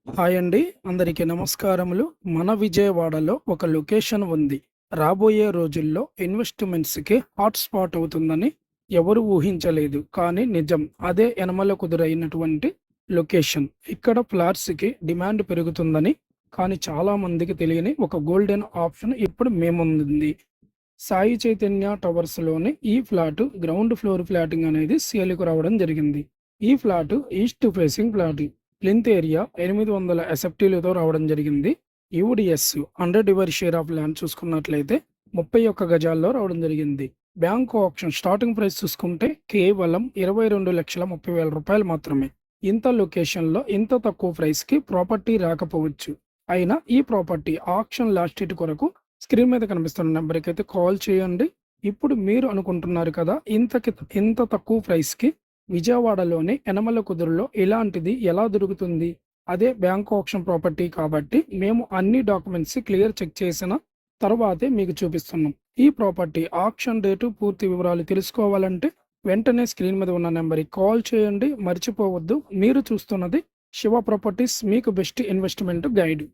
Hi అండి. అందరికీ నమస్కారములు. మన విజయవాడలో ఒక లొకేషన్ ఉంది. రాబోయే రోజుల్లో ఇన్వెస్ట్‌మెంట్స్‌కి హాట్ స్పాట్ అవుతుందని ఎవరు ఊహించలేదు. కానీ నిజం. అదే యనమల కుదురైనటువంటి లొకేషన్. ఇక్కడ ఫ్లాట్స్‌కి డిమాండ్ పెరుగుతుందని, కానీ చాలా మందికి తెలియని ఒక గోల్డెన్ ఆప్షన్ ఇప్పుడు మీ ముందుంది. సాయి చైతన్య టవర్స్‌లోని ఈ ఫ్లాటు గ్రౌండ్ ఫ్లోర్ ఫ్లాటింగ్ అనేది సేల్‌కి రావడం జరిగింది. ఈ flat east facing flat. Plinth area 800 ఎస్ఎఫ్టీలతో రావడం జరిగింది. UDS 100 divide share of land చూసుకున్నట్లయితే 31 గజాల్లో రావడం జరిగింది. బ్యాంక్ ఆప్షన్ స్టార్టింగ్ ప్రైస్ చూసుకుంటే కేవలం 22,30,000 రూపాయలు మాత్రమే. ఇంత లొకేషన్లో ఇంత తక్కువ ప్రైస్కి ప్రాపర్టీ రాకపోవచ్చు. అయినా ఈ ప్రాపర్టీ ఆప్షన్ లాస్ట్ డేట్ కొరకు స్క్రీన్ మీద కనిపిస్తున్న నెంబర్కి అయితే కాల్ చేయండి. ఇప్పుడు మీరు అనుకుంటున్నారు కదా, ఇంత తక్కువ ప్రైస్కి విజయవాడలోని యనమల కుదురులో ఇలాంటిది ఎలా దొరుకుతుంది? అదే బ్యాంక్ ఆప్షన్ ప్రాపర్టీ కాబట్టి మేము అన్ని డాక్యుమెంట్స్ క్లియర్ చెక్ చేసిన తర్వాతే మీకు చూపిస్తున్నాం. ఈ ప్రాపర్టీ ఆప్షన్ డేటు పూర్తి వివరాలు తెలుసుకోవాలంటే వెంటనే స్క్రీన్ మీద ఉన్న నెంబర్కి కాల్ చేయండి. మర్చిపోవద్దు, మీరు చూస్తున్నది శివ ప్రాపర్టీస్, మీకు బెస్ట్ ఇన్వెస్ట్మెంట్ గైడ్.